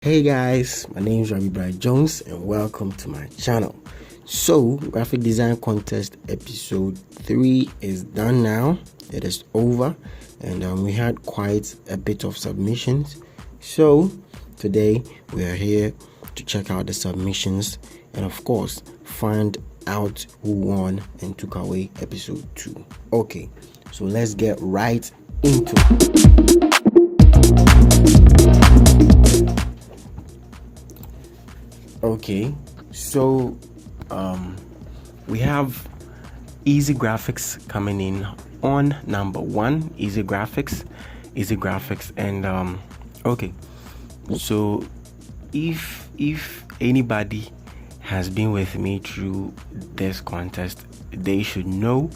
Hey guys, my name is Ravi Jones and welcome to my channel. So, graphic design contest episode 3 is done now. It is over and we had quite a bit of submissions. So, today we are here to check out the submissions and of course find out who won and took away episode 2. Okay, so let's get right into it. Okay, so we have Easy Graphics coming in on number 1. Easy Graphics, and okay. So if anybody has been with me through this contest, they should know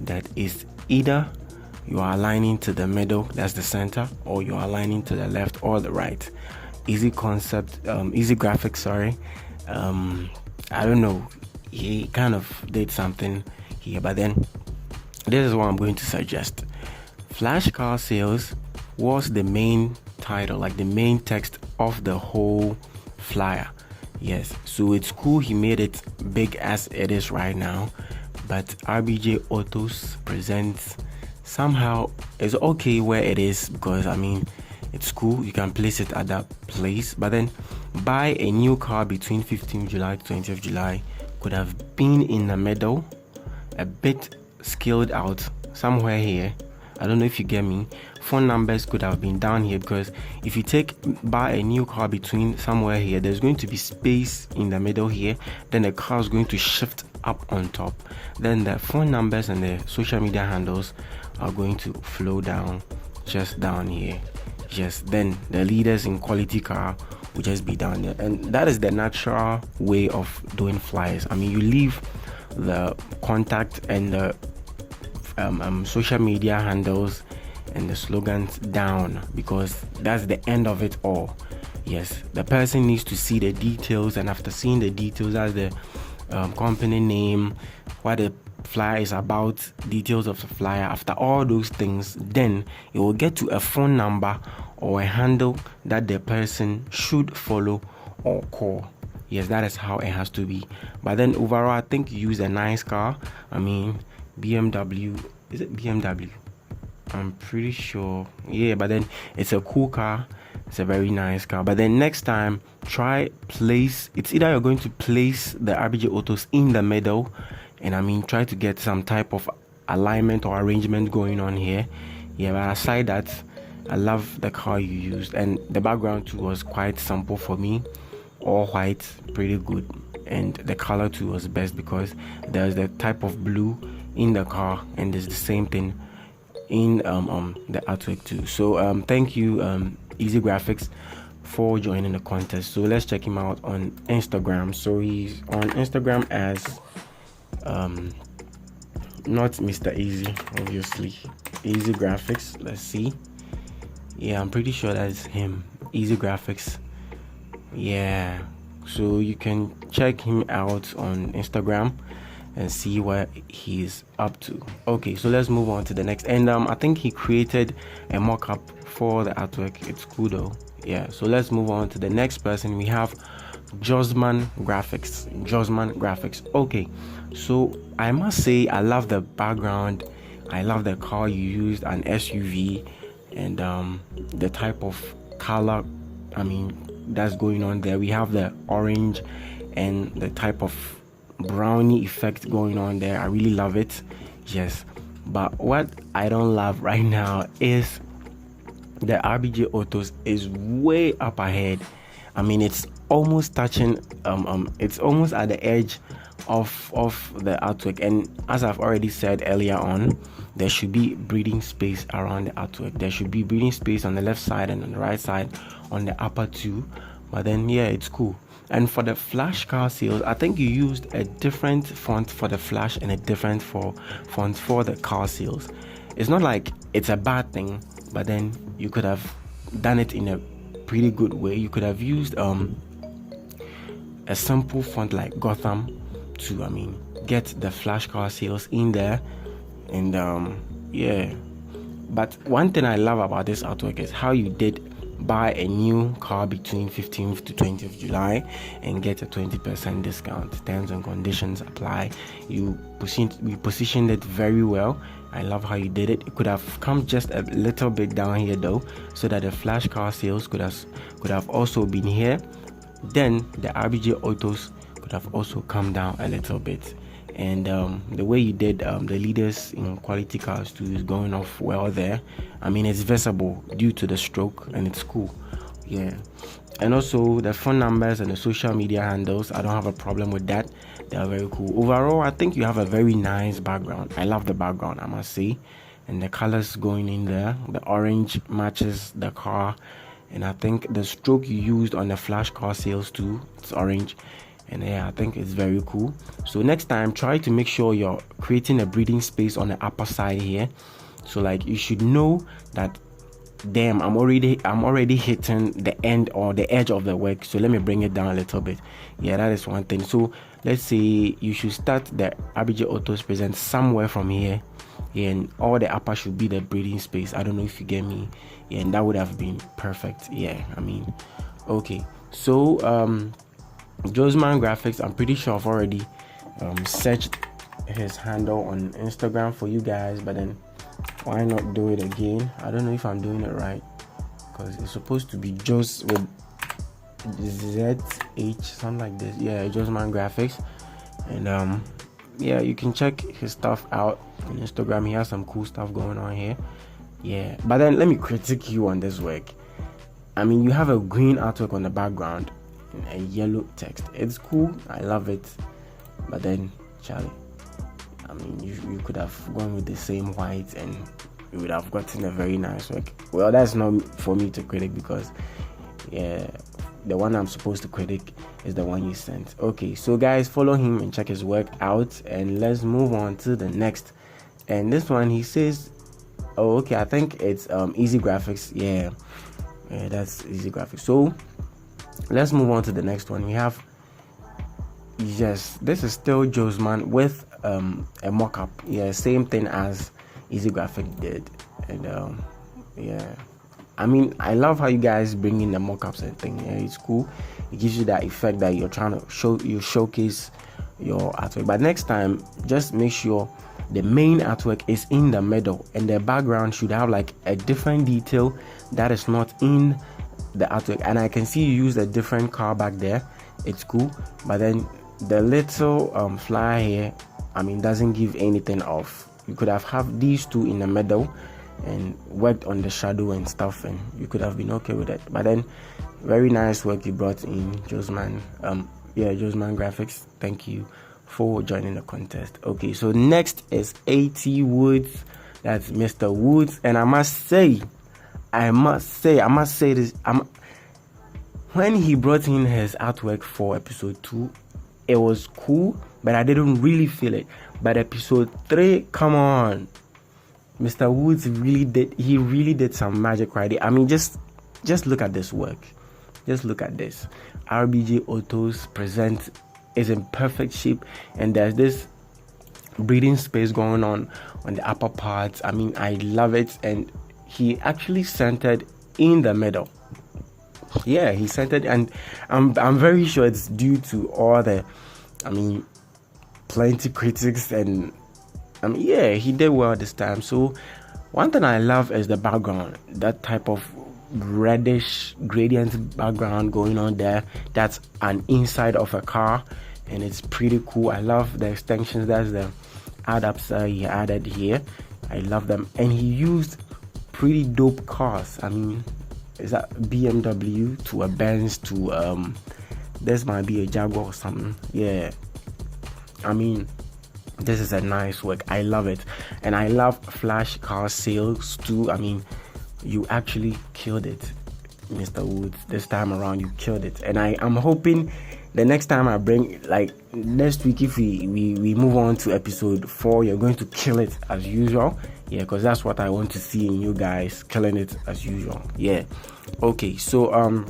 that it's either you are aligning to the middle, that's the center, or you are aligning to the left or the right. Easy Graphics, sorry. I don't know, he kind of did something here, but then this is what I'm going to suggest. Flash car sales was the main title, like the main text of the whole flyer. Yes, so it's cool he made it big as it is right now, but RBJ Autos presents somehow is okay where it is, because I mean it's cool, you can place it at that place, but then buy a new car between 15th July to 20th July could have been in the middle, a bit scaled out somewhere here. I don't know if you get me. Phone numbers could have been down here, because if you buy a new car between somewhere here, there's going to be space in the middle here, then the car is going to shift up on top, then the phone numbers and the social media handles are going to flow down just down here. Yes, then the leaders in quality car will just be down there, and that is the natural way of doing flyers. I mean, you leave the contact and the social media handles and the slogans down, because that's the end of it all. Yes, the person needs to see the details, and after seeing the details, that's the company name, what the flyer is about, details of the flyer. After all those things, then it will get to a phone number or a handle that the person should follow or call. Yes, that is how it has to be. But then overall, I think you use a nice car. I mean, BMW, is it BMW? I'm pretty sure. Yeah, but then it's a cool car. It's a very nice car. But then next time, it's either you're going to place the RBJ Autos in the middle, and I mean try to get some type of alignment or arrangement going on here. Yeah, but aside that, I love the car you used, and the background too was quite simple for me, all white, pretty good, and the color too was best, because there's the type of blue in the car and there's the same thing in the artwork too. So thank you Easy Graphics for joining the contest. So let's check him out on Instagram. So he's on Instagram as not Mr. Easy, obviously, Easy Graphics. Let's see. Yeah, I'm pretty sure that's him, Easy Graphics. Yeah, so you can check him out on Instagram and see what he's up to. Okay, so let's move on to the next, and I think he created a mock-up for the artwork. It's cool though. Yeah, so let's move on to the next person. We have JustMan Graphics. Okay, so I must say I love the background, I love the car you used, an SUV, and the type of color, I mean, that's going on there. We have the orange and the type of brownie effect going on there. I really love it. Yes, but what I don't love right now is the RBJ Autos is way up ahead. I mean, it's almost touching it's almost at the edge of the artwork, and as I've already said earlier on, there should be breathing space around the artwork. There should be breathing space on the left side and on the right side, on the upper two. But then yeah, it's cool. And for the flash car sales, I think you used a different font for the flash and a different font for the car sales. It's not like it's a bad thing, but then you could have done it in a pretty good way. You could have used a simple font like Gotham to, I mean, get the flash car sales in there, and yeah. But one thing I love about this artwork is how you did buy a new car between 15th to 20th July and get a 20% discount. Terms and conditions apply. You positioned it very well. I love how you did it. It could have come just a little bit down here though, so that the flash car sales could have also been here. Then the RBG autos could have also come down a little bit. And the way you did the leaders in quality cars too is going off well there. I mean, it's visible due to the stroke, and it's cool. Yeah. And also the phone numbers and the social media handles, I don't have a problem with that. They are very cool. Overall, I think you have a very nice background. I love the background, I must say. And the colors going in there, the orange matches the car. And I think the stroke you used on the flash car sales too, it's orange. And yeah, I think it's very cool. So next time, try to make sure you're creating a breathing space on the upper side here. So like, you should know that, damn, I'm already hitting the end or the edge of the work. So let me bring it down a little bit. Yeah, that is one thing. So let's say you should start the RBG Autos present somewhere from here. Yeah, and all the upper should be the breathing space. I don't know if you get me. Yeah, and that would have been perfect. Yeah, I mean, okay. So JustMan Graphics, I'm pretty sure I've already searched his handle on Instagram for you guys, but then why not do it again? I don't know if I'm doing it right, because it's supposed to be just with ZH, something like this. Yeah, JustMan Graphics. And yeah, you can check his stuff out on Instagram. He has some cool stuff going on here. Yeah, but then let me critique you on this work. I mean, you have a green artwork on the background and a yellow text. It's cool, I love it, but then Charlie, I mean, you could have gone with the same white and you would have gotten a very nice work. Well, that's not for me to critic, because yeah, the one I'm supposed to critic is the one you sent. Okay, so guys, follow him and check his work out, and let's move on to the next. And this one, he says, oh okay, I think it's Easy Graphics. Yeah, that's Easy Graphics. So let's move on to the next one. We have, yes, this is still JustMan with a mock-up. Yeah, same thing as Easy Graphics did. And yeah, I mean, I love how you guys bring in the mock-ups and thing. Yeah, it's cool. It gives you that effect that you're trying to showcase your artwork. But next time, just make sure the main artwork is in the middle, and the background should have like a different detail that is not in the artwork. And I can see you use a different car back there. It's cool, but then the little flyer here, I mean, doesn't give anything off. You could have these two in the middle and worked on the shadow and stuff, and you could have been okay with it. But then, very nice work you brought in, JustMan. JustMan Graphics, thank you for joining the contest. Okay, so next is AT Woods. That's Mr. Woods, and I must say this. When he brought in his artwork for episode 2, it was cool, but I didn't really feel it. But episode 3, come on, Mr. Woods really did some magic right there. I mean, just look at this work. Just look at this. RBG Autos present is in perfect shape, and there's this breathing space going on the upper parts. I mean, I love it, and he actually centered in the middle. Yeah, he centered, and I'm very sure it's due to all the, I mean, plenty critics, and I mean, yeah, he did well this time. So one thing I love is the background, that type of reddish gradient background going on there. That's an inside of a car, and it's pretty cool. I love the extensions. That's the add-ups he added here. I love them, and he used pretty dope cars. I mean, is that BMW to a Benz to this might be a Jaguar or something. Yeah, I mean, this is a nice work. I love it, and I love flash car sales too. I mean, you actually killed it, Mr. Woods. This time around, you killed it, and I'm hoping the next time I bring, like next week, if we move on to episode 4, you're going to kill it as usual. Yeah, because that's what I want to see in you guys, killing it as usual. Yeah. Okay, so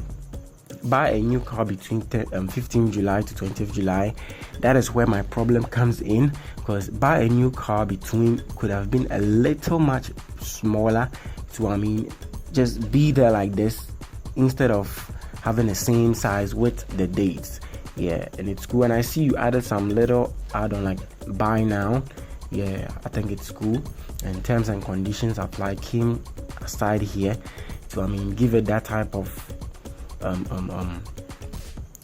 buy a new car between 15th July to 20th July. That is where my problem comes in, because buy a new car between could have been a little much smaller to, I mean, just be there like this instead of having the same size with the dates. Yeah, and it's cool. And I see you added some little add-on like buy now. Yeah, I think it's cool. And terms and conditions apply came aside here to give it that type of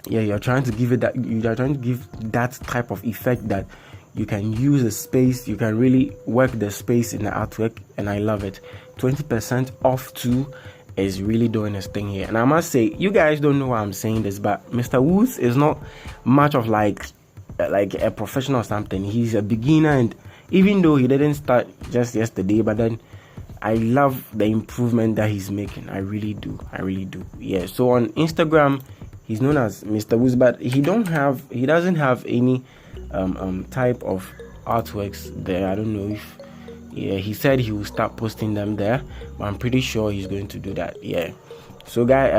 yeah, you're trying to give that type of effect that you can use the space, you can really work the space in the artwork, and I love it. 20% off too is really doing his thing here. And I must say, you guys don't know why I'm saying this, but Mr. Woods is not much of like a professional or something. He's a beginner, and even though he didn't start just yesterday, but then I love the improvement that he's making. I really do. Yeah, so on Instagram he's known as Mr. Woods, but he doesn't have any type of artworks there. I don't know if, yeah, he said he will start posting them there, but I'm pretty sure he's going to do that. Yeah, so guy,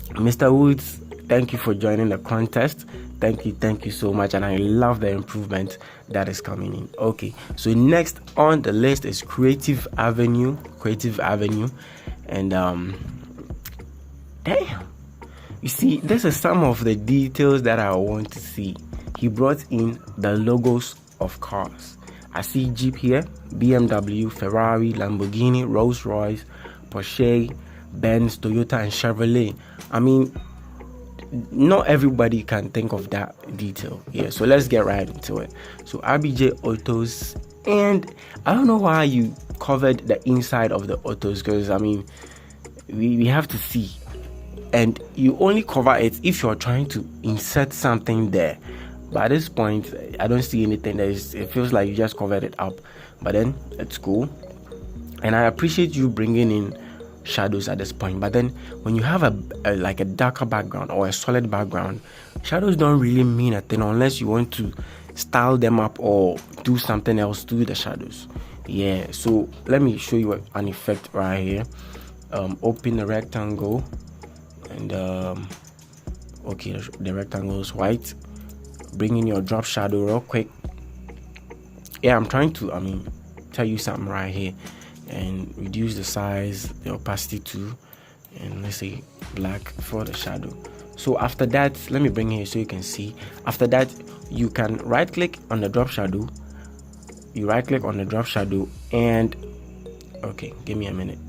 Mr. Woods, thank you for joining the contest. Thank you so much, and I love the improvement that is coming in. Okay, so next on the list is Creative Avenue, and damn, you see, this is some of the details that I want to see. He brought in the logos of cars. I see Jeep here, BMW, Ferrari, Lamborghini, Rolls-Royce, Porsche, Benz, Toyota, and Chevrolet. Not everybody can think of that detail. Yeah, so let's get right into it. So RBJ Autos, and I don't know why you covered the inside of the autos, because we have to see, and you only cover it if you're trying to insert something there. But at this point, I don't see anything. It feels like you just covered it up, but then it's cool, and I appreciate you bringing in shadows at this point. But then when you have a darker background or a solid background, shadows don't really mean a thing unless you want to style them up or do something else to the shadows. Yeah, so let me show you an effect right here. Open the rectangle, and okay, the rectangle is white. Bring in your drop shadow real quick. Yeah, I'm trying to tell you something right here, and reduce the size, the opacity too, and let's say black for the shadow. So after that, let me bring here so you can see. After that, you can right click on the drop shadow. And okay, give me a minute,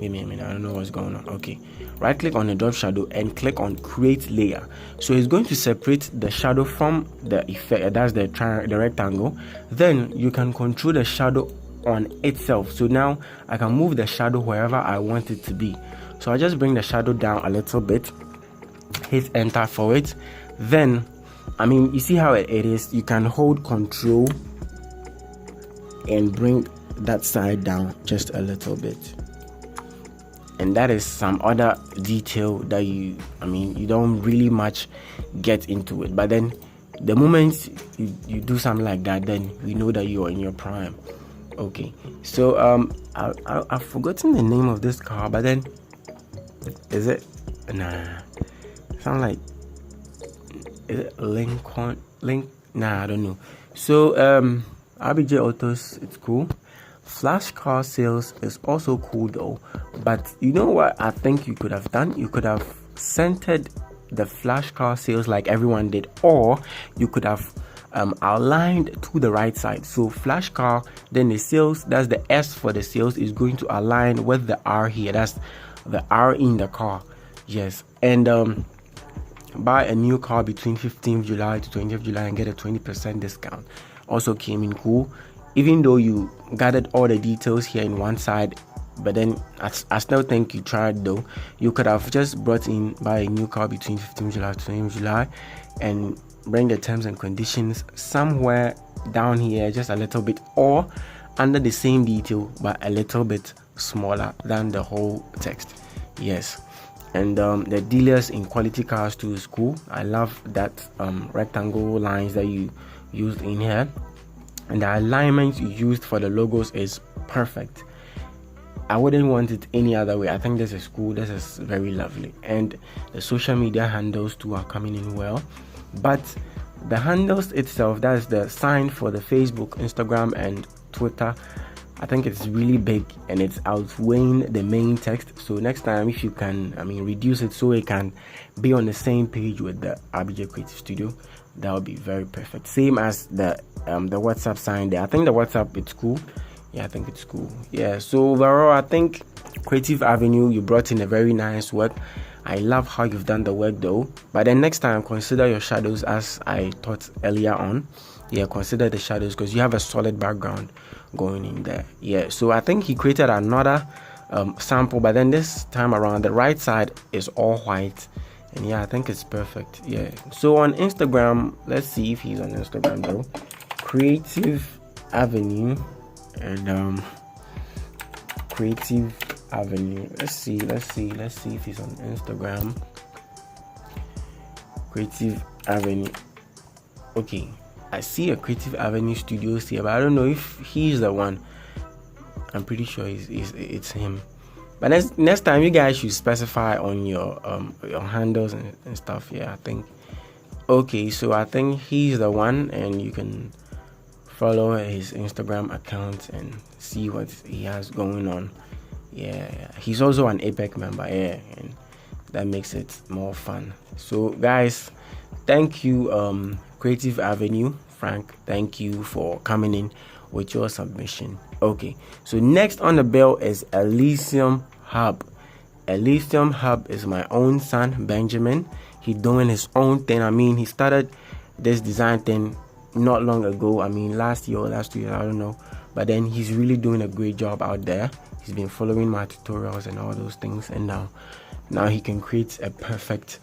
I don't know what's going on. Okay, right click on the drop shadow and click on create layer. So it's going to separate the shadow from the effect, that's the rectangle. Then you can control the shadow on itself. So now I can move the shadow wherever I want it to be. So I just bring the shadow down a little bit, hit enter for it. Then you see how it is. You can hold control and bring that side down just a little bit, and that is some other detail that you don't really much get into it, but then the moment you do something like that, then we know that you are in your prime. Okay, so I've forgotten the name of this car, but then is it sound like, is it I don't know. So RBJ Autos, it's cool. Flash car sales is also cool though, but you know what I think you could have done? You could have centered the flash car sales like everyone did, or you could have aligned to the right side. So flash car, then the sales, that's the S for the sales, is going to align with the R here, that's the R in the car. Yes, and buy a new car between 15th July to 20th July and get a 20% discount. Also came in cool, even though you gathered all the details here in one side, but then I still think you tried though. You could have just brought in buy a new car between 15th July to 20th July and bring the terms and conditions somewhere down here just a little bit, or under the same detail but a little bit smaller than the whole text. Yes, and the dealers in quality cars too is cool. I love that rectangle lines that you used in here, and the alignment you used for the logos is perfect. I wouldn't want it any other way. I think this is cool. This is very lovely, and the social media handles too are coming in well. But the handles itself, that's the sign for the Facebook, Instagram, and Twitter, I think it's really big and it's outweighing the main text. So next time, if you can, reduce it so it can be on the same page with the RBJ Creative Studio, that would be very perfect. Same as the WhatsApp sign there. I think the WhatsApp, it's cool. Yeah, I think it's cool. Yeah, so overall, I think Creative Avenue, you brought in a very nice work. I love how you've done the work though. But then next time, consider your shadows as I taught earlier on. Yeah, consider the shadows because you have a solid background going in there. Yeah, so I think he created another sample, but then this time around, the right side is all white. And yeah, I think it's perfect. Yeah, so on Instagram, let's see if he's on Instagram though. Creative Avenue and Creative Avenue. Let's see if he's on Instagram. Creative Avenue. Okay, I see a Creative Avenue Studios here, but I don't know if he's the one. I'm pretty sure it's him. But next time, you guys should specify on your handles and stuff. Yeah, I think. Okay, so I think he's the one, and you can follow his Instagram account and see what he has going on. Yeah, he's also an APEC member. Yeah, and that makes it more fun. So guys, thank you, Creative Avenue, Frank. Thank you for coming in with your submission. Okay, so next on the bill is Elysium Hub. Elysium Hub is my own son, Benjamin. He's doing his own thing. He started this design thing not long ago. Last year or last 2 years, I don't know. But then he's really doing a great job out there. He's been following my tutorials and all those things, and now he can create a perfect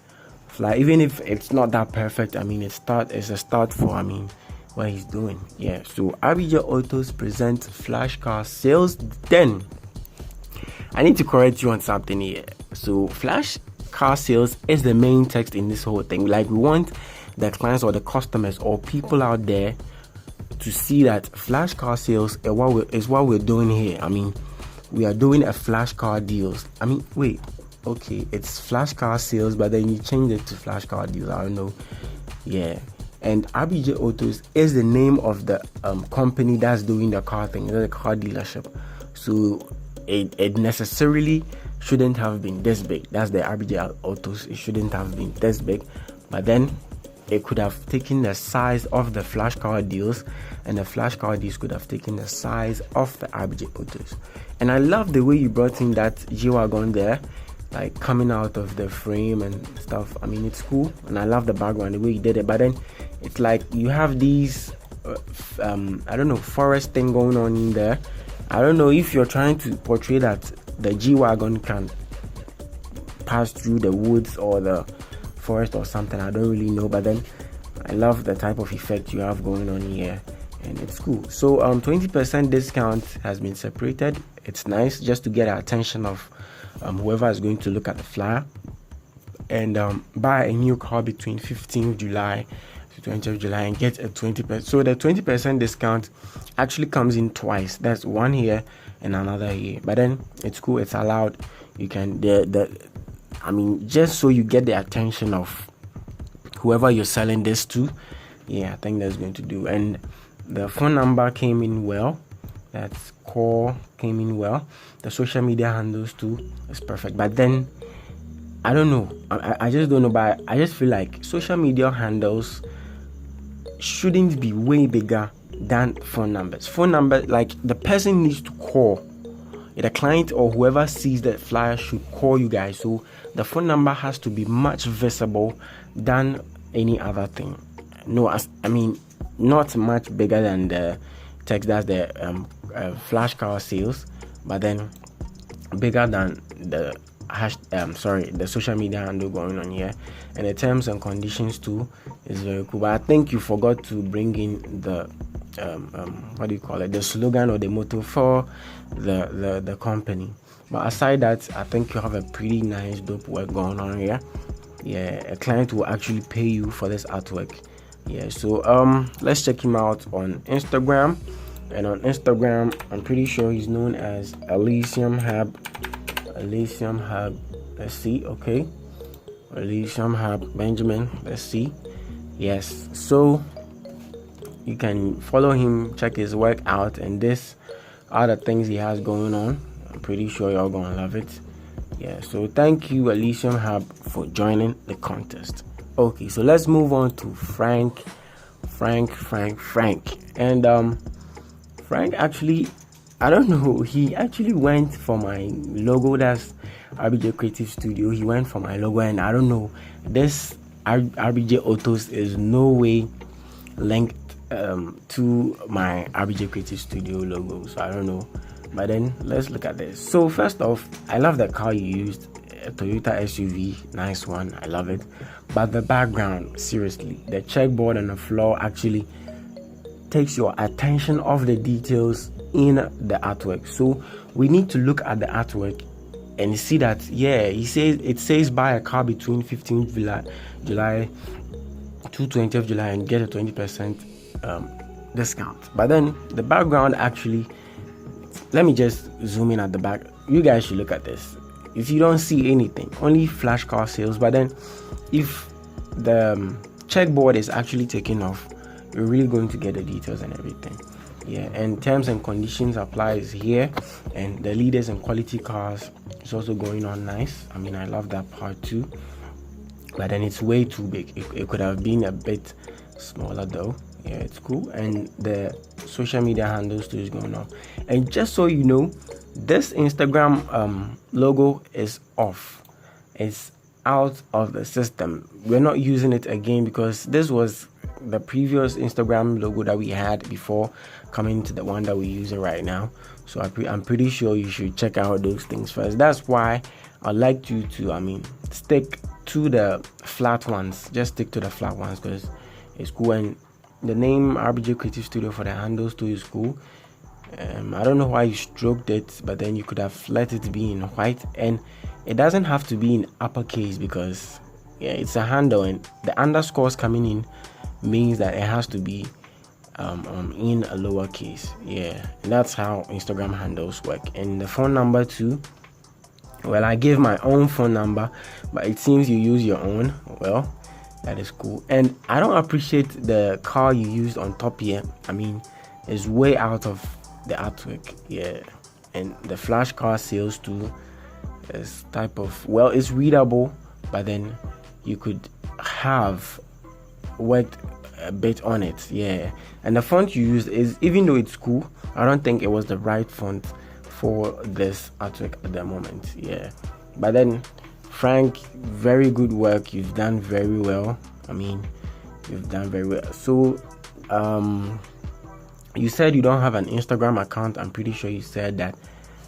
fly. Even if it's not that perfect, it's a start for what he's doing. Yeah. So RBJ Autos presents Flash Car Sales. Then I need to correct you on something here. So Flash Car Sales is the main text in this whole thing. Like, we want the clients or the customers or people out there to see that Flash Car Sales is what we're doing here. We are doing a Flash Car Deals. Wait, okay, it's Flash Car Sales, but then you change it to Flash Car Deals. I don't know. Yeah. And RBJ Autos is the name of the company that's doing the car thing, the car dealership. So it necessarily shouldn't have been this big. That's the RBJ Autos. It shouldn't have been this big. But then it could have taken the size of the Flash Car Deals, and the Flash Car Deals could have taken the size of the RBJ Autos. And I love the way you brought in that G-Wagon there, like coming out of the frame and stuff. It's cool, and I love the background, the way you did it. But then it's like you have these I don't know, forest thing going on in there. I don't know if you're trying to portray that the G-Wagon can pass through the woods or the forest or something. I don't really know, but then I love the type of effect you have going on here, and it's cool. So 20% discount has been separated. It's nice just to get the attention of whoever is going to look at the flyer and buy a new car between 15th July to 20th July and get a 20%. So the 20% discount actually comes in twice. That's one here and another here. But then it's cool. It's allowed. You can just so you get the attention of whoever you're selling this to. Yeah, I think that's going to do. And the phone number came in well. That's call came in well. The social media handles too is perfect. But then I don't know. I just don't know. But I just feel like social media handles shouldn't be way bigger than phone numbers. Phone number, like, the person needs to call. The client or whoever sees the flyer should call you guys. So the phone number has to be much visible than any other thing. Not much bigger than the text. That's the Flash Car Sales, but then bigger than the the social media handle going on here. And the terms and conditions too is very cool. But I think you forgot to bring in the the slogan or the motto for the company. But aside that, I think you have a pretty nice dope work going on here. Yeah, a client will actually pay you for this artwork. Yeah, so let's check him out on Instagram. And on Instagram, I'm pretty sure he's known as Elysium Hub. Let's see. Okay, Elysium Hub Benjamin. Let's see. Yes, so you can follow him, check his work out, and this other things he has going on. I'm pretty sure y'all gonna love it. Yeah, so thank you Elysium Hub for joining the contest. Okay, so let's move on to Frank. And Frank actually, I don't know, he actually went for my logo. That's RBJ Creative Studio. He went for my logo, and I don't know, this RBJ Autos is no way linked to my RBJ Creative Studio logo, so I don't know. But then let's look at this. So first off, I love the car you used, a Toyota SUV, nice one, I love it. But the background, seriously, the checkboard on the floor actually takes your attention off the details in the artwork. So we need to look at the artwork and see that, yeah, it says buy a car between 15th July to 20th July and get a 20% discount. But then the background actually, let me just zoom in at the back. You guys should look at this. If you don't see anything, only flash car sales. But then if the checkboard is actually taken off, you're really going to get the details and everything. Yeah, and terms and conditions applies here, and the leaders and quality cars is also going on nice. I mean, I love that part too, but then it's way too big. It could have been a bit smaller though. Yeah, it's cool. And the social media handles too is going on. And just so you know, this Instagram logo is off. It's out of the system. We're not using it again because this was the previous Instagram logo that we had before coming to the one that we're using right now. So I'm pretty sure you should check out those things first. That's why I'd like you to stick to the flat ones. Just stick to the flat ones because it's cool. And the name RBJ Creative Studio for the handles too is cool. I don't know why you stroked it, but then you could have let it be in white, and it doesn't have to be in uppercase because yeah, it's a handle, and the underscores coming in means that it has to be in a lowercase. Yeah, and that's how Instagram handles work. And the phone number too, well, I gave my own phone number, but it seems you use your own. Well, that is cool. And I don't appreciate the car you used on top here. I mean, it's way out of the artwork. Yeah, and the flash car sales too is type of, well, it's readable, but then you could have worked a bit on it. Yeah, and the font you used is, even though it's cool, I don't think it was the right font for this artwork at the moment. Yeah, but then Frank, very good work. You've done very well. I mean, you've done very well. So you said you don't have an Instagram account. I'm pretty sure you said that,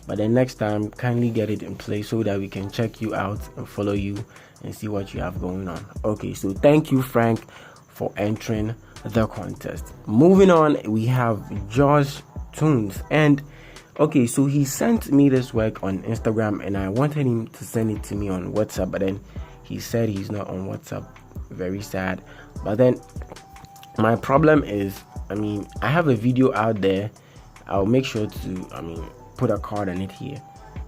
but then next time kindly get it in place so that we can check you out and follow you and see what you have going on. Okay, so thank you Frank for entering the contest. Moving on, we have Josh Tunes. And okay, so he sent me this work on Instagram and I wanted him to send it to me on WhatsApp, but then he said he's not on WhatsApp. Very sad. But then my problem is, I mean, I have a video out there. I'll make sure to put a card on it here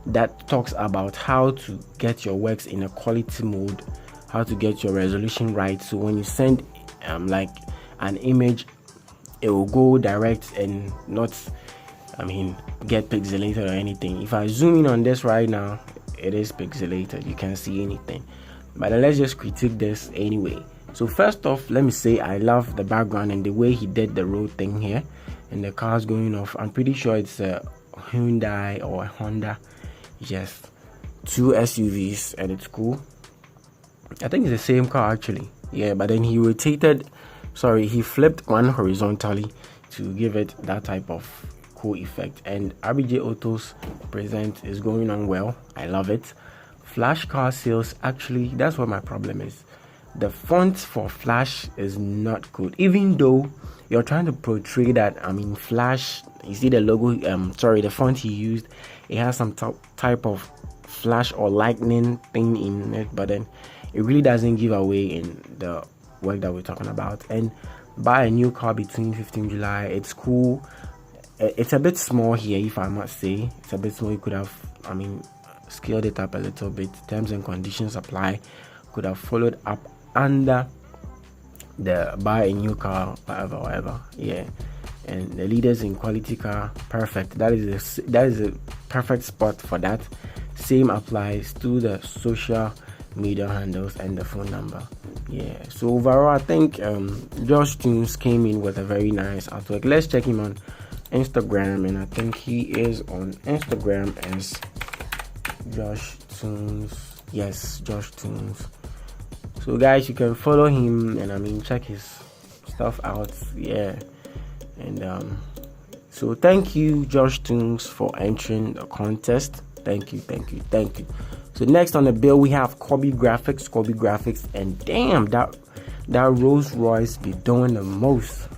that talks about how to get your works in a quality mode, how to get your resolution right, so when you send like an image, it will go direct and not get pixelated or anything. If I zoom in on this right now, it is pixelated, you can't see anything. But let's just critique this anyway. So first off, let me say I love the background and the way he did the road thing here, and the car's going off. I'm pretty sure it's a Hyundai or a Honda. Yes, two SUVs, and it's cool. I think it's the same car actually. Yeah, but then he flipped one horizontally to give it that type of cool effect. And RBJ Autos present is going on well. I love it. Flash car sales, actually, that's what my problem is. The font for Flash is not good, even though you're trying to portray that, Flash, you see the logo, the font he used, it has some type of flash or lightning thing in it, but then it really doesn't give away in the work that we're talking about. And buy a new car between 15th July, it's cool. It's a bit small here, if I must say. It's a bit small. You could have, scaled it up a little bit. Terms and conditions apply. Could have followed up under the buy a new car, whatever. Yeah, and the leaders in quality car. Perfect. That is a perfect spot for that. Same applies to the social media handles and the phone number. Yeah, so overall I think Josh Tunes came in with a very nice artwork. Let's check him on Instagram, and I think he is on Instagram as Josh Tunes. Yes, Josh Tunes. So guys, you can follow him and I mean check his stuff out. Yeah, and so thank you Josh Tunes for entering the contest. Thank you. So next on the bill we have Kobe Graphics, and damn, that Rolls Royce be doing the most.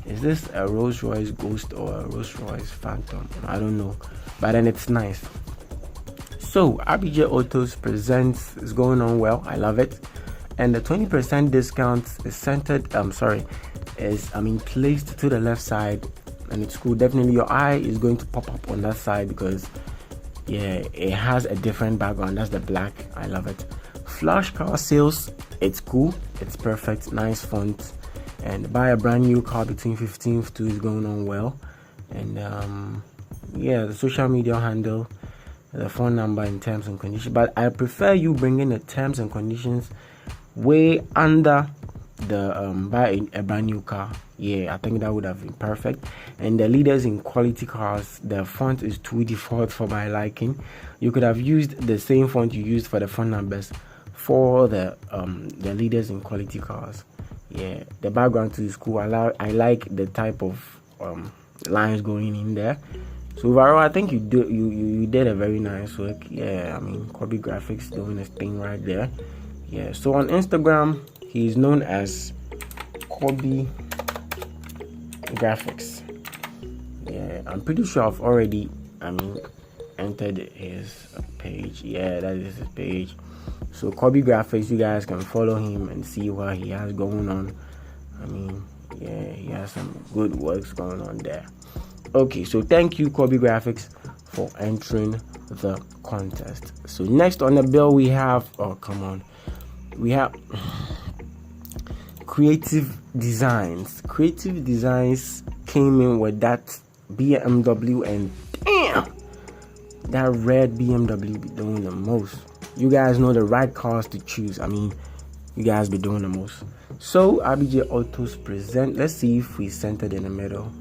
Is this a Rolls Royce Ghost or a Rolls Royce Phantom? I don't know, but then it's nice. So RBJ Autos Presents is going on well. I love it, and the 20% discount is placed to the left side, and it's cool. Definitely your eye is going to pop up on that side because yeah, it has a different background. That's the black. I love it. Flash car sales, it's cool, it's perfect, nice font, and buy a brand new car between 15th to is going on well. And yeah, the social media handle, the phone number and terms and conditions, but I prefer you bringing the terms and conditions way under the buy a brand new car. Yeah, I think that would have been perfect. And the leaders in quality cars, the font is too default for my liking. You could have used the same font you used for the phone numbers for the leaders in quality cars. Yeah, the background too is cool. I like the type of lines going in there. So overall, I think you did a very nice work. Yeah, I mean Kobe Graphics doing his thing right there. Yeah, so on Instagram he is known as Kobe Graphics. Yeah, I'm pretty sure I've already entered his page. Yeah, that is his page. So Kobe Graphics, you guys can follow him and see what he has going on. I mean, yeah, he has some good works going on there. Okay, so thank you Kobe Graphics for entering the contest. So next on the bill we have Creative Designs. Creative Designs came in with that BMW, and damn, that red BMW be doing the most. You guys know the right cars to choose. I mean, you guys be doing the most. So RBJ Autos present. Let's see if we centered in the middle.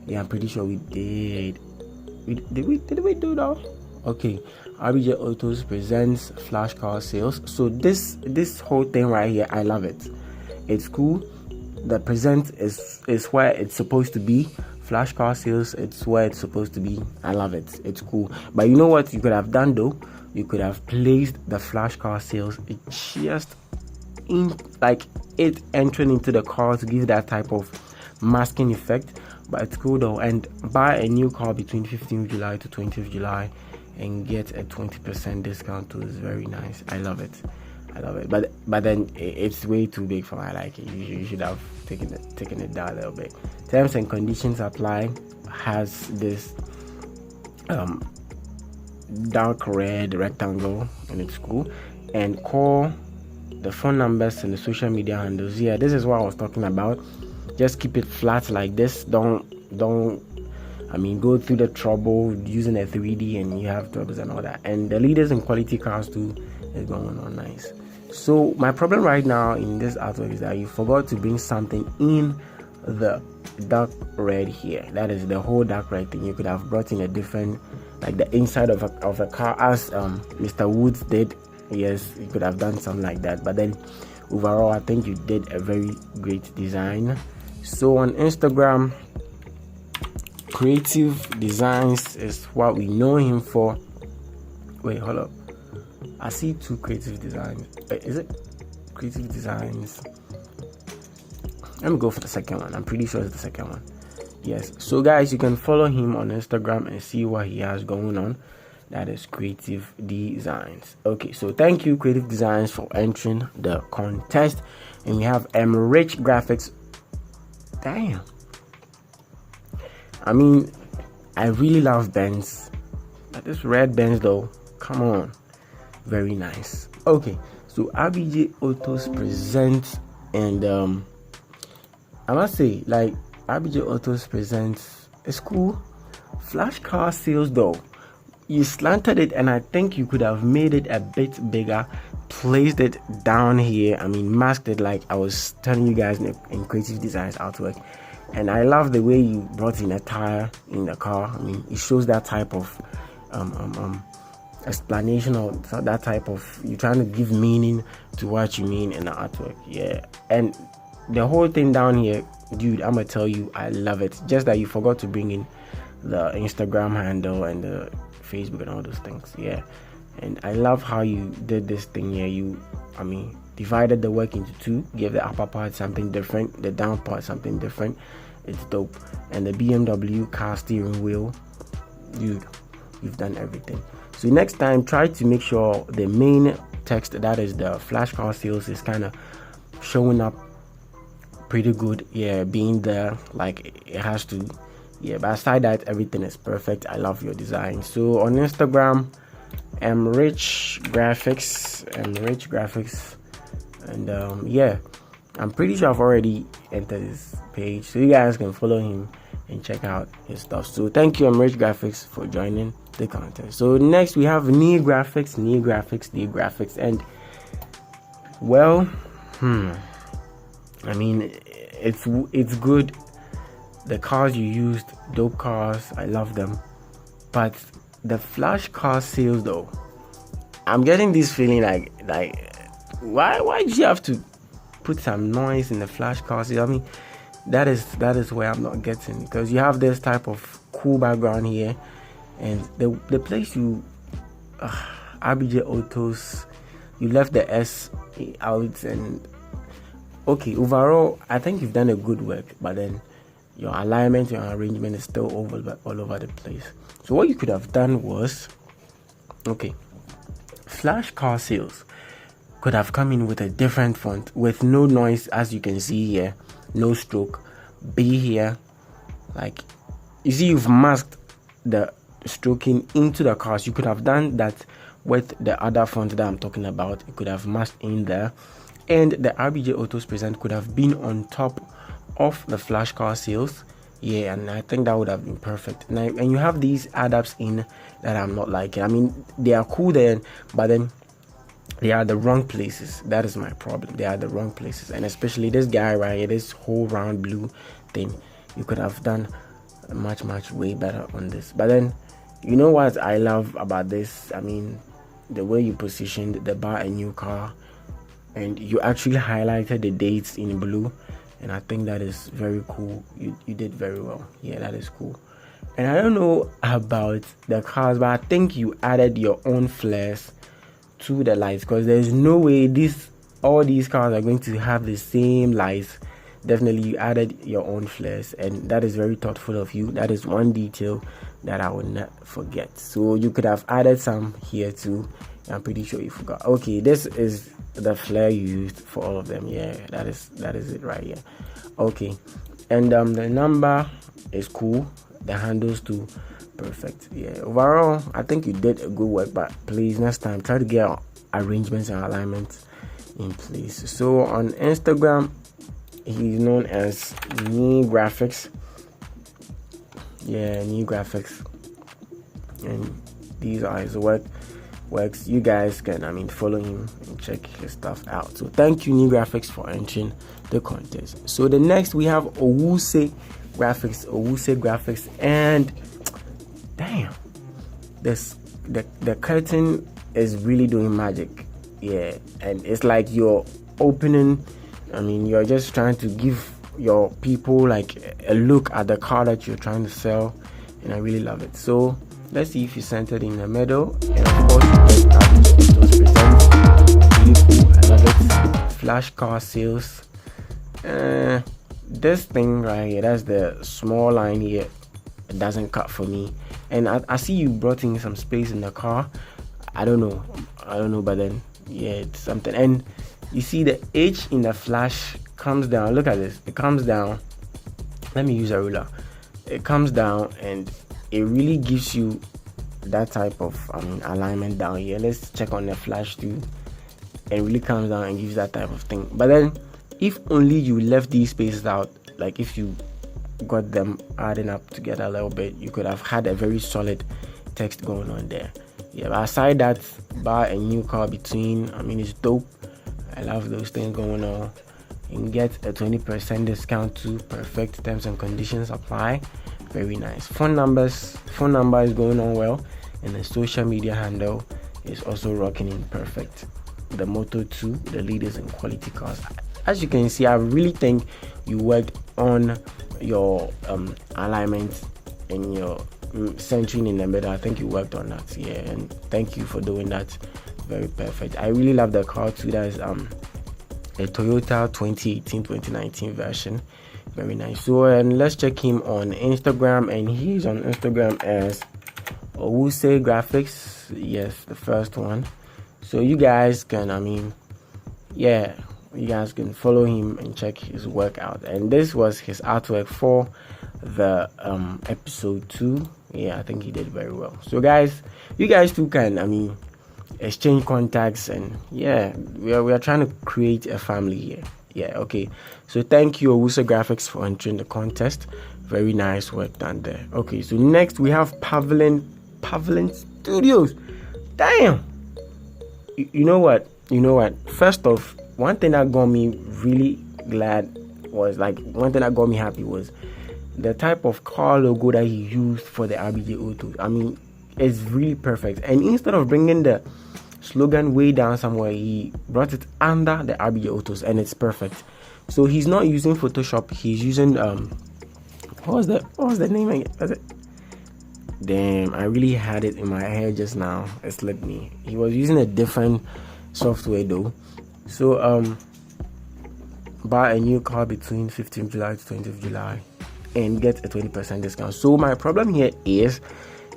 Yeah, I'm pretty sure we did. Did we do that? Okay. RBJ Autos presents flash car sales. So this whole thing right here, I love it. It's cool. The present is where it's supposed to be. Flash car sales, it's where it's supposed to be. I love it. It's cool. But you know what you could have done though? You could have placed the flash car sales just in like it entering into the car to give that type of masking effect. But it's cool though. And buy a new car between 15th July to 20th July and get a 20% discount too. Is very nice. I love it. But then it's way too big for my liking. You should have taken it down a little bit. Terms and conditions apply. Has this dark red rectangle, and it's cool. And call the phone numbers and the social media handles. Yeah, this is what I was talking about. Just keep it flat like this. Don't go through the trouble using a 3D and you have troubles and all that. And the leaders in quality cars too is going on nice. So my problem right now in this artwork is that you forgot to bring something in the dark red here. That is the whole dark red thing. You could have brought in a different, like the inside of a car, as Mr. Woods did. Yes, you could have done something like that. But then overall, I think you did a very great design. So on Instagram, Creative Designs is what we know him for. Wait, hold up. I see two Creative Designs. Wait, is it Creative Designs? Let me go for the second one. I'm pretty sure it's the second one. Yes. So guys, you can follow him on Instagram and see what he has going on. That is Creative Designs. Okay, so thank you Creative Designs for entering the contest. And we have Rich Graphics. Damn. I mean, I really love Benz. But this red Benz though, come on. Very nice. Okay, so RBJ Autos presents, and I must say, like, RBJ Autos presents a school flash car sales though. You slanted it, and I think you could have made it a bit bigger, placed it down here, I mean masked it like I was telling you guys in creative designs artwork. And I love the way you brought in a tire in the car. I mean, it shows that type of explanation, or that type of, you're trying to give meaning to what you mean in the artwork. Yeah, and the whole thing down here, dude, I'm gonna tell you, I love it. Just that you forgot to bring in the Instagram handle and the Facebook and all those things. Yeah, and I love how you did this thing here. I mean, divided the work into two, gave the upper part something different, the down part something different. It's dope. And the BMW car steering wheel, dude, you've done everything. So next time, try to make sure the main text, that is the flash car sales, is kind of showing up pretty good. Yeah, being there like it has to. Yeah, but aside that, everything is perfect. I love your design. So on Instagram, Rich Graphics, and yeah, I'm pretty sure I've already entered his page, so you guys can follow him and check out his stuff. So thank you, Rich Graphics, for joining the content. So next we have Knee Graphics, and well, I mean, it's good. The cars you used, dope cars, I love them. But the flash car sales though, I'm getting this feeling like why did you have to put some noise in the flash car sales? I mean, that is where I'm not getting, because you have this type of cool background here, and the place you RBJ Autos, you left the S out, and okay, overall I think you've done a good work, but then your alignment, your arrangement is still all over the place. So what you could have done was, okay, flash car sales could have come in with a different font with no noise, as you can see here, no stroke, B here, like you see you've masked the stroking into the cars. You could have done that with the other font that I'm talking about. You could have masked in there, and the RBJ Autos present could have been on top of the flash car sales. Yeah, and I think that would have been perfect. And you have these adapts in that I'm not liking. I mean, they are cool then, but then they are the wrong places. That is my problem. They are the wrong places, and especially this guy right here, this whole round blue thing. You could have done much way better on this. But then, you know what I love about this? I mean, the way you positioned the buy a new car, and you actually highlighted the dates in blue, and I think that is very cool. You did very well. Yeah, that is cool. And I don't know about the cars, but I think you added your own flares to the lights, because there's no way all these cars are going to have the same lights. Definitely you added your own flares, and that is very thoughtful of you. That is one detail that I will not forget. So you could have added some here too. I'm pretty sure you forgot. Okay, this is the flare you used for all of them. Yeah, that is it right here. Okay, and the number is cool, the handles too, perfect. Yeah, overall I think you did a good work, but please next time try to get arrangements and alignments in place. So on Instagram, he's known as Knee Graphics. Yeah, Knee Graphics, and these are his works. You guys can follow him and check his stuff out. So thank you, Knee Graphics, for entering the contest. So the next we have Owuse Graphics, and damn, the curtain is really doing magic. Yeah, and it's like you're opening, you're just trying to give your people like a look at the car that you're trying to sell, and I really love it. So let's see if you centered in the middle, and of course you get those presents. Really cool, I love it. Flash car sales. This thing right here, that's the small line here, it doesn't cut for me. And I see you brought in some space in the car. I don't know, but then yeah, it's something. And you see the H in the flash comes down. Look at this, it comes down. Let me use a ruler. It comes down, and it really gives you that type of alignment down here. Let's check on the flash too. It really comes down and gives that type of thing. But then if only you left these spaces out, like if you got them adding up together a little bit, you could have had a very solid text going on there. Yeah, but aside that, buy a new car between, I mean, it's dope. I love those things going on. You can get a 20% discount too. Perfect. Terms and conditions apply. Very nice. Phone number is going on well, and the social media handle is also rocking in perfect. The motto too, the leaders in quality cars. As you can see, I really think you worked on your alignment and your centering in the middle. I think you worked on that. Yeah, and thank you for doing that. Very perfect. I really love the car too. That is a Toyota 2018-2019 version. Very nice. So and let's check him on Instagram, and he's on Instagram as Elysium Graphics. Yes, the first one. So you guys can, you guys can follow him and check his work out. And this was his artwork for the episode 2. Yeah, I think he did very well. So guys, you guys too can exchange contacts, and yeah, we are trying to create a family here. Yeah, okay. So thank you, Elysium Graphics, for entering the contest. Very nice work done there. Okay, so next we have Pavilion Studios. Damn. You know what? First off, one thing that got me really glad was, one thing that got me happy was the type of car logo that he used for the RBJ Autos. I mean, it's really perfect. And instead of bringing the slogan way down somewhere, he brought it under the RBJ Autos, and it's perfect. So he's not using Photoshop. He's using what was the name again? Was it? Damn, I really had it in my head just now. It slipped me. He was using a different software though. So buy a new car between 15th July to 20th July and get a 20% discount. So my problem here is,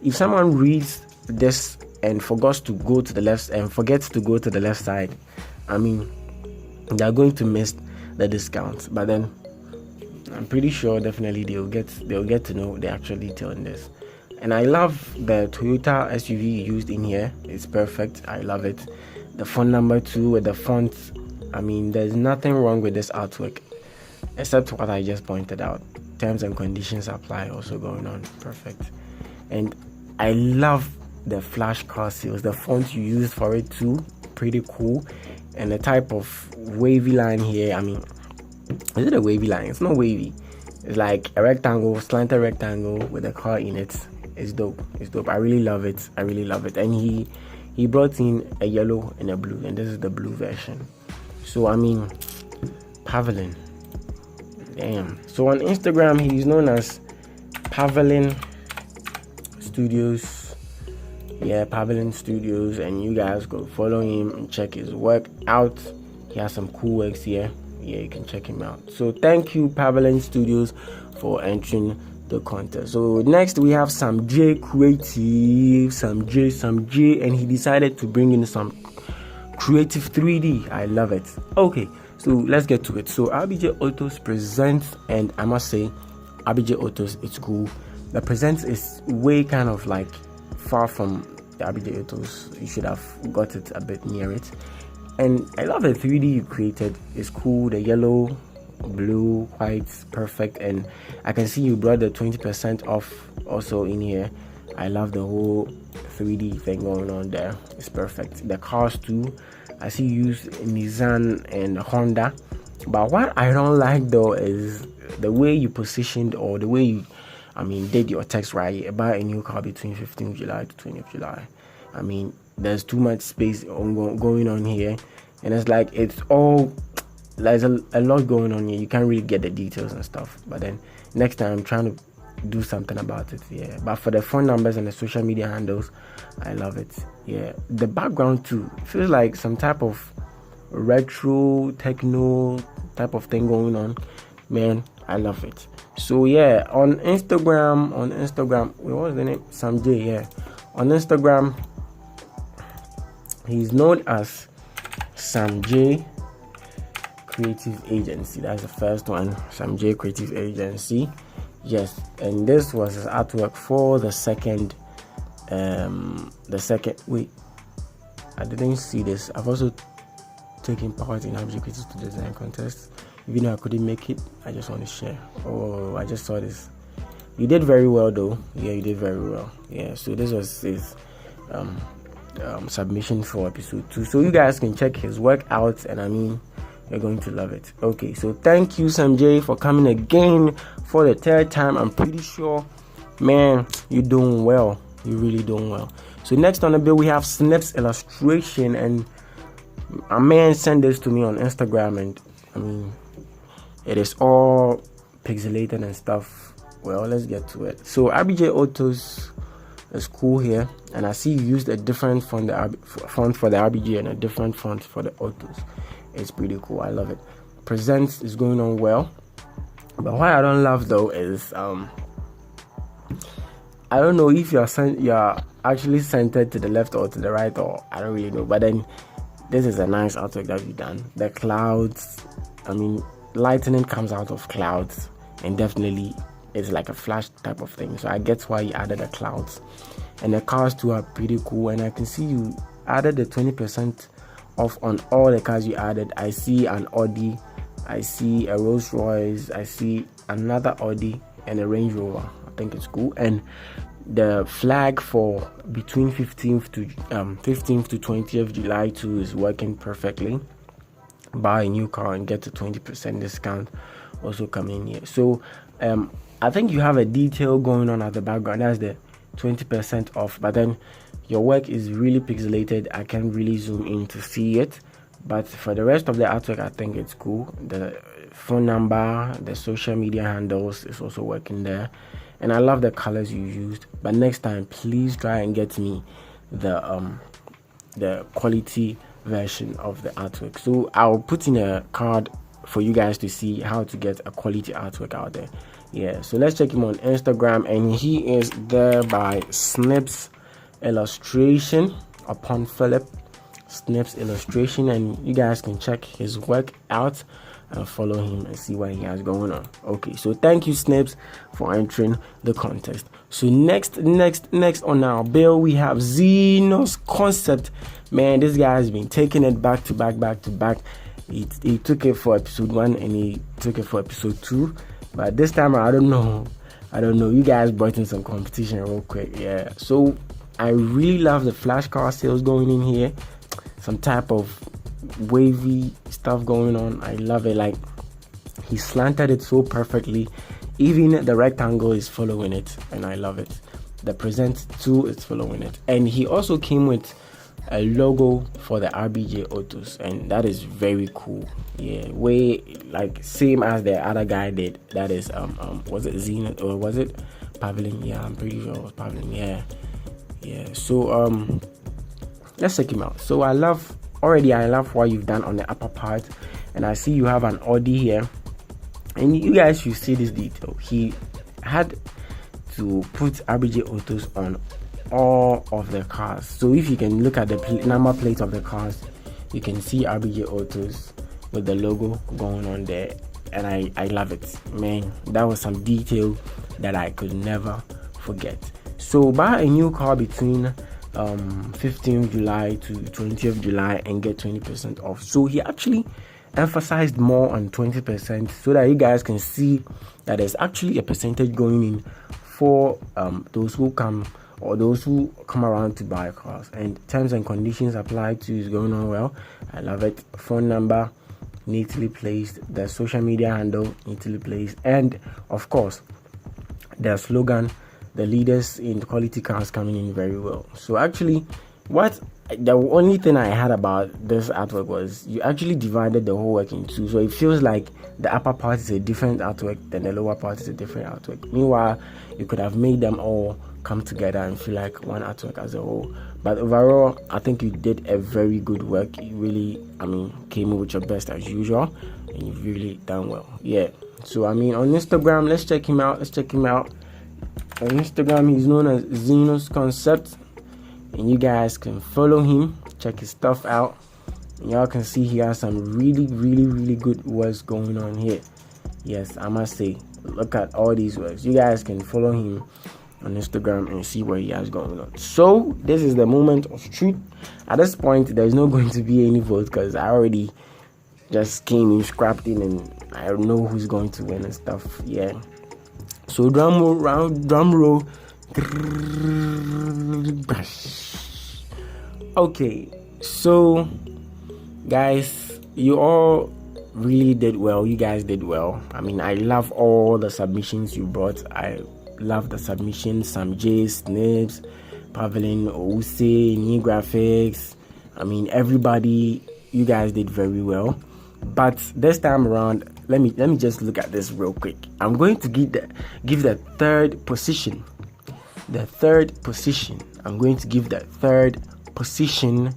if someone reads this and forgets to go to the left side, they're going to miss the discount. But then I'm pretty sure definitely they'll get to know the actual detail in this. And I love the Toyota SUV used in here. It's perfect. I love it. The phone number too with the font. There's nothing wrong with this artwork except what I just pointed out. Terms and conditions apply also going on. Perfect. And I love the flash car seals. The font you used for it too, pretty cool. And the type of wavy line here, is it a wavy line? It's not wavy. It's like a rectangle, slanted rectangle with a car in it. It's dope. I really love it. And he brought in a yellow and a blue, and this is the blue version. So Pavilion. Damn. So on Instagram he's known as Pavilion Studios. Yeah, Pavilion Studios, and you guys go follow him and check his work out. He has some cool works here. Yeah, you can check him out. So thank you, Pavilion Studios, for entering the contest. So next we have Sam J Creative, Sam J, and he decided to bring in some creative 3D. I love it. Okay, so let's get to it. So RBJ Autos presents, and I must say, RBJ Autos, it's cool. The presents is way kind of far from the RBJ Autos. You should have got it a bit near it. And I love the 3D you created. It's cool. The yellow, blue, white, perfect. And I can see you brought the 20% off also in here. I love the whole 3D thing going on there. It's perfect. The cars too, I see you use Nissan and Honda. But what I don't like though is the way you positioned, or the way you did your text right about a new car between 15th July to 20th July. There's too much space going on here, and it's all, there's a lot going on here. You can't really get the details and stuff. But then next time I'm trying to do something about it. Yeah, but for the phone numbers and the social media handles, I love it. Yeah, the background too feels like some type of retro techno type of thing going on. Man, I love it. So yeah, on Instagram, what was the name? Sam J. Yeah, on Instagram he's known as Sam J Creative Agency. That's the first one, Sam J Creative Agency. Yes, and this was his artwork for the second. Wait, I didn't see this. I've also taking part in RBG Creative to Design Contest. Even though I couldn't make it, I just want to share. Oh, I just saw this. You did very well though. Yeah, you did very well. Yeah, so this was his submission for episode 2. So you guys can check his work out, and I mean, you're going to love it. Okay, so thank you, Sanjay, for coming again for the 3rd time. I'm pretty sure, man, you're doing well. You're really doing well. So next on the bill, we have Snips Illustration, and a man sent this to me on Instagram, and I mean, it is all pixelated and stuff. Well, let's get to it. So RBJ Autos is cool here, and I see you used a different font for the RBJ and a different font for the Autos. It's pretty cool. I love it. Presents is going on well, but what I don't love though is I don't know if you're actually centered to the left or to the right, or I don't really know. But then this is a nice artwork that you've done. The clouds, I mean, lightning comes out of clouds, and definitely it's like a flash type of thing. So I get why you added the clouds, and the cars too are pretty cool. And I can see you added the 20% off on all the cars you added. I see an Audi, I see a Rolls Royce, I see another Audi and a Range Rover. I think it's cool. And the flag for between 15th to 20th July too is working perfectly. Buy a new car and get a 20% discount also coming here. So I think you have a detail going on at the background. That's the 20% off, but then your work is really pixelated. I can't really zoom in to see it, but for the rest of the artwork, I think it's cool. The phone number, the social media handles is also working there, and I love the colors you used. But next time, please try and get me the quality version of the artwork. So I'll put in a card for you guys to see how to get a quality artwork out there. Yeah, so let's check him on Instagram, and he is there by Snips Illustration upon Philip. Snips Illustration, and you guys can check his work out and follow him and see what he has going on. Okay, so thank you, Snips, for entering the contest. So next on our bill, we have Zenos Concept. Man, this guy has been taking it back to back. He took it for episode 1 and he took it for episode 2, but this time I don't know. You guys brought in some competition real quick. Yeah, so I really love the flashcard sales going in here. Some type of wavy stuff going on. I love it. Like, he slanted it so perfectly. Even the rectangle is following it, and I love it. The present too is following it, and he also came with a logo for the RBJ Autos, and that is very cool. Yeah, way like same as the other guy did. That is was it Zenos or was it Pavilion? Yeah, I'm pretty sure it was Pavilion. Yeah. So let's check him out. So I love what you've done on the upper part, and I see you have an Audi here, and you guys should see this detail. He had to put RBJ Autos on all of the cars. So if you can look at the number plates of the cars, you can see RBJ Autos with the logo going on there, and I love it, man. That was some detail that I could never forget. So buy a new car between 15th July to 20th July and get 20% off. So he actually emphasized more on 20% so that you guys can see that there's actually a percentage going in for those who come around to buy cars, and terms and conditions apply to is going on well. I love it. Phone number neatly placed, the social media handle neatly placed, and of course the slogan, the leaders in quality cars, coming in very well. So actually, the only thing I had about this artwork was you actually divided the whole work in two, so it feels like the upper part is a different artwork than the lower part is a different artwork. Meanwhile, you could have made them all come together and feel like one artwork as a whole. But overall, I think you did a very good work. You really, came in with your best as usual, and you've really done well. Yeah. So on Instagram, let's check him out. On Instagram, he's known as Zenos Concept, and you guys can follow him, check his stuff out, and y'all can see he has some really good works going on here. Yes, I must say, look at all these works. You guys can follow him on Instagram and see what he has going on. So this is the moment of truth. At this point, there's not going to be any vote because I already just came in, scrapped in, and I don't know who's going to win and stuff. Yeah. So drum roll. Okay. So guys, you all really did well. You guys did well. I mean, I love all the submissions you brought. I love the submissions. Sam J, Snips, Pavilion, New Graphics. I mean, everybody, you guys did very well. But this time around, let me just look at this real quick. I'm going to give the third position. I'm going to give the third position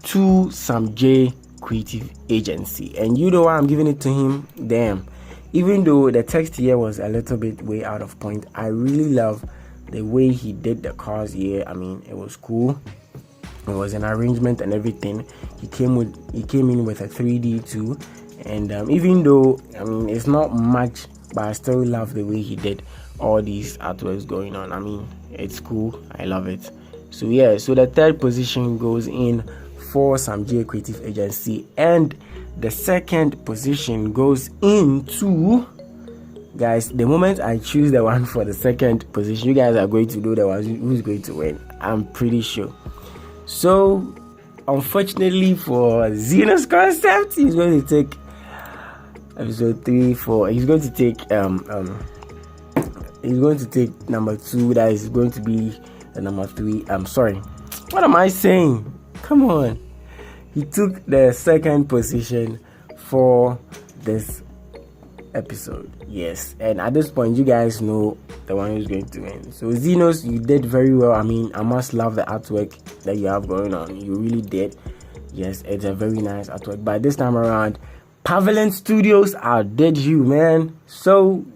to Sam J Creative Agency. And you know why I'm giving it to him? Damn. Even though the text here was a little bit way out of point, I really love the way he did the cars here. I mean, it was cool. It was an arrangement and everything. He came in with a 3D too. And even though, I mean, it's not much, but I still love the way he did all these artworks going on. I mean, it's cool. I love it. So yeah, so the third position goes in for Sam J Creative Agency, and the second position goes into, guys, the moment I choose the one for the second position, you guys are going to know the one who's going to win. I'm pretty sure. So unfortunately for Zenos Concept, he's going to take episode 3 for he's going to take number 2. That is going to be the number 3. I'm sorry, what am I saying? Come on. He took the second position for this episode. Yes, and at this point, you guys know the one who's going to win. So Zenos, you did very well. I mean, I must love the artwork that you have going on. You really did. Yes, it's a very nice artwork. But this time around, Pavilion Studios outdid you, man. So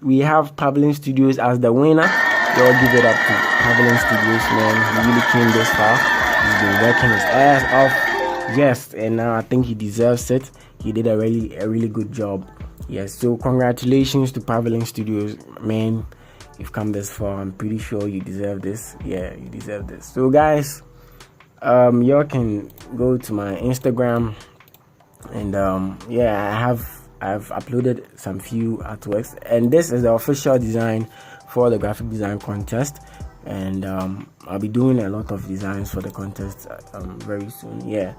we have Pavilion Studios as the winner. You all give it up to Pavilion Studios, man. He really came this far. He's been working his ass off. Yes, and now I think he deserves it. He did a really good job. Yes, so congratulations to Pavilion Studios, man. You've come this far. I'm pretty sure you deserve this. Yeah, you deserve this. So guys, y'all can go to my Instagram, and yeah, I've uploaded some few artworks, and this is the official design for the graphic design contest. And I'll be doing a lot of designs for the contest very soon. Yeah,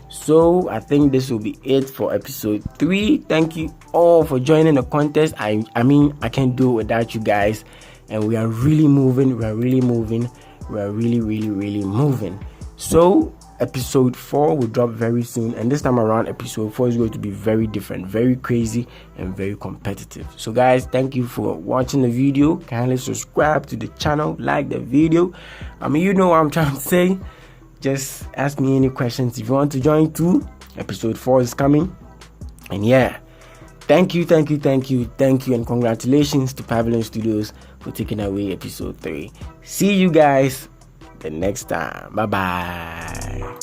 so I think this will be it for episode 3. Thank you all for joining the contest. I mean, I can't do it without you guys, and we are really moving. We are really moving. So episode 4 will drop very soon, and this time around episode 4 is going to be very different, very crazy, and very competitive. So guys, thank you for watching the video. Kindly subscribe to the channel, like the video. I mean, you know what I'm trying to say. Just ask me any questions if you want to join too. Episode 4 is coming, and yeah, thank you, and congratulations to Pavilion Studios for taking away episode 3. See you guys the next time. Bye bye.